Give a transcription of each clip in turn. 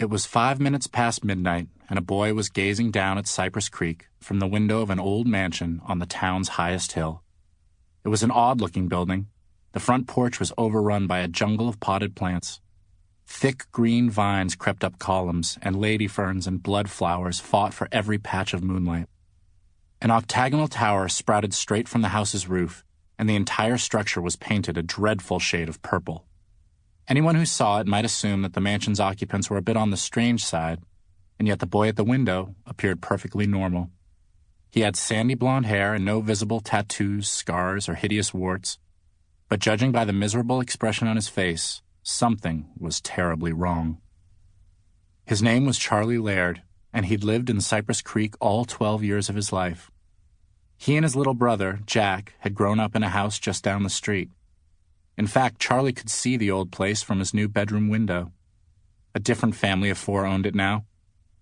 It was 5 minutes past midnight, and a boy was gazing down at Cypress Creek from the window of an old mansion on the town's highest hill. It was an odd-looking building. The front porch was overrun by a jungle of potted plants. Thick green vines crept up columns, and lady ferns and blood flowers fought for every patch of moonlight. An octagonal tower sprouted straight from the house's roof, and the entire structure was painted a dreadful shade of purple. Anyone who saw it might assume that the mansion's occupants were a bit on the strange side, and yet the boy at the window appeared perfectly normal. He had sandy blonde hair and no visible tattoos, scars, or hideous warts, but judging by the miserable expression on his face, something was terribly wrong. His name was Charlie Laird, and he'd lived in Cypress Creek all 12 years of his life. He and his little brother, Jack, had grown up in a house just down the street. In fact, Charlie could see the old place from his new bedroom window. A different family of four owned it now.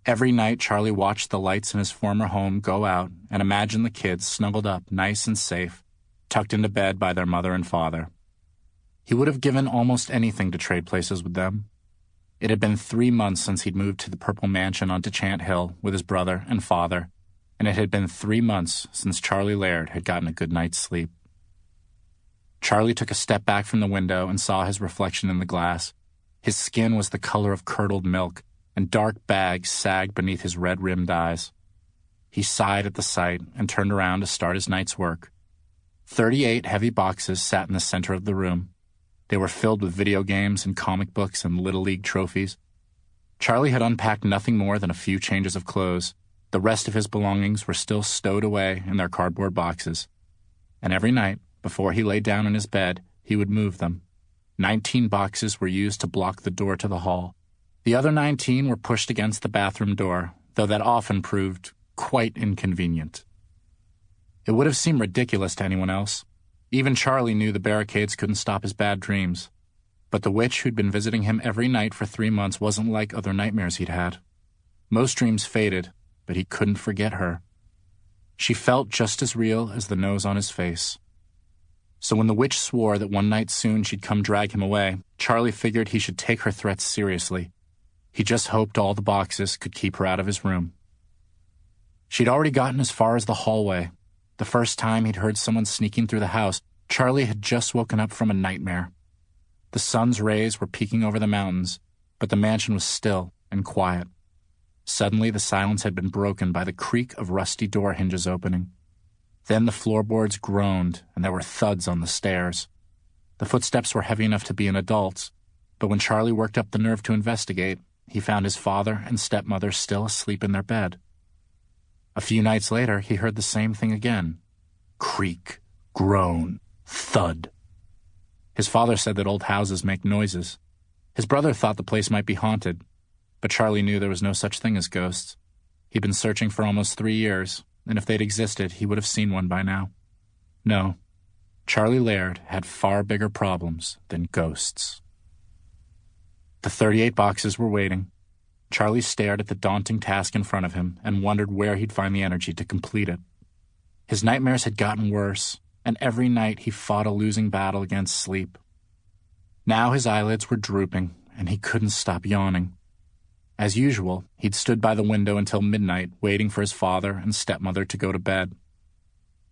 Every night, Charlie watched the lights in his former home go out and imagined the kids snuggled up nice and safe, tucked into bed by their mother and father. He would have given almost anything to trade places with them. It had been 3 months since he'd moved to the Purple Mansion on Chant Hill with his brother and father, and it had been 3 months since Charlie Laird had gotten a good night's sleep. Charlie took a step back from the window and saw his reflection in the glass. His skin was the color of curdled milk, and dark bags sagged beneath his red-rimmed eyes. He sighed at the sight and turned around to start his night's work. 38 heavy boxes sat in the center of the room. They were filled with video games and comic books and Little League trophies. Charlie had unpacked nothing more than a few changes of clothes. The rest of his belongings were still stowed away in their cardboard boxes. And every night, before he lay down in his bed, he would move them. 19 boxes were used to block the door to the hall. The other 19 were pushed against the bathroom door, though that often proved quite inconvenient. It would have seemed ridiculous to anyone else. Even Charlie knew the barricades couldn't stop his bad dreams. But the witch who'd been visiting him every night for 3 months wasn't like other nightmares he'd had. Most dreams faded, but he couldn't forget her. She felt just as real as the nose on his face. So when the witch swore that one night soon she'd come drag him away, Charlie figured he should take her threats seriously. He just hoped all the boxes could keep her out of his room. She'd already gotten as far as the hallway. The first time he'd heard someone sneaking through the house, Charlie had just woken up from a nightmare. The sun's rays were peeking over the mountains, but the mansion was still and quiet. Suddenly, the silence had been broken by the creak of rusty door hinges opening. Then the floorboards groaned, and there were thuds on the stairs. The footsteps were heavy enough to be an adult's, but when Charlie worked up the nerve to investigate, he found his father and stepmother still asleep in their bed. A few nights later, he heard the same thing again. Creak, groan, thud. His father said that old houses make noises. His brother thought the place might be haunted, but Charlie knew there was no such thing as ghosts. He'd been searching for almost 3 years, and if they'd existed, he would have seen one by now. No, Charlie Laird had far bigger problems than ghosts. The 38 boxes were waiting. Charlie stared at the daunting task in front of him and wondered where he'd find the energy to complete it. His nightmares had gotten worse, and every night he fought a losing battle against sleep. Now his eyelids were drooping, and he couldn't stop yawning. As usual, he'd stood by the window until midnight, waiting for his father and stepmother to go to bed.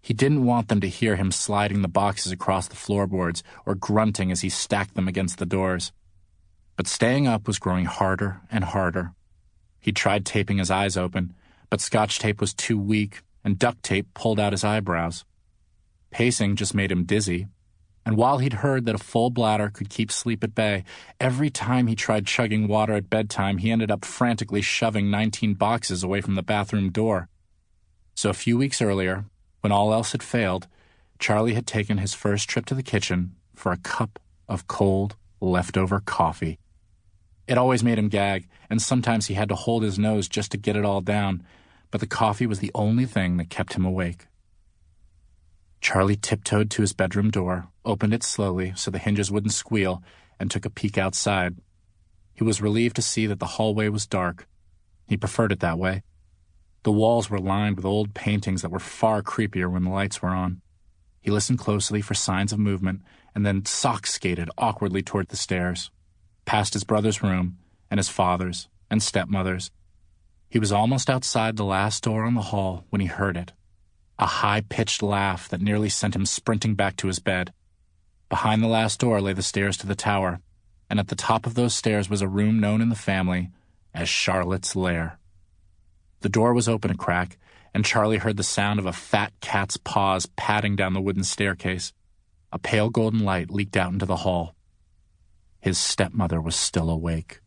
He didn't want them to hear him sliding the boxes across the floorboards or grunting as he stacked them against the doors. But staying up was growing harder and harder. He tried taping his eyes open, but Scotch tape was too weak, and duct tape pulled out his eyebrows. Pacing just made him dizzy, and while he'd heard that a full bladder could keep sleep at bay, every time he tried chugging water at bedtime, he ended up frantically shoving 19 boxes away from the bathroom door. So a few weeks earlier, when all else had failed, Charlie had taken his first trip to the kitchen for a cup of cold, leftover coffee. It always made him gag, and sometimes he had to hold his nose just to get it all down, but the coffee was the only thing that kept him awake. Charlie tiptoed to his bedroom door, opened it slowly so the hinges wouldn't squeal, and took a peek outside. He was relieved to see that the hallway was dark. He preferred it that way. The walls were lined with old paintings that were far creepier when the lights were on. He listened closely for signs of movement, and then sock skated awkwardly toward the stairs, past his brother's room and his father's and stepmothers. He was almost outside the last door on the hall when he heard it. A high-pitched laugh that nearly sent him sprinting back to his bed. Behind the last door lay the stairs to the tower, and at the top of those stairs was a room known in the family as Charlotte's lair. The door was open a crack, and Charlie heard the sound of a fat cat's paws padding down the wooden staircase. A pale golden light leaked out into the hall. His stepmother was still awake.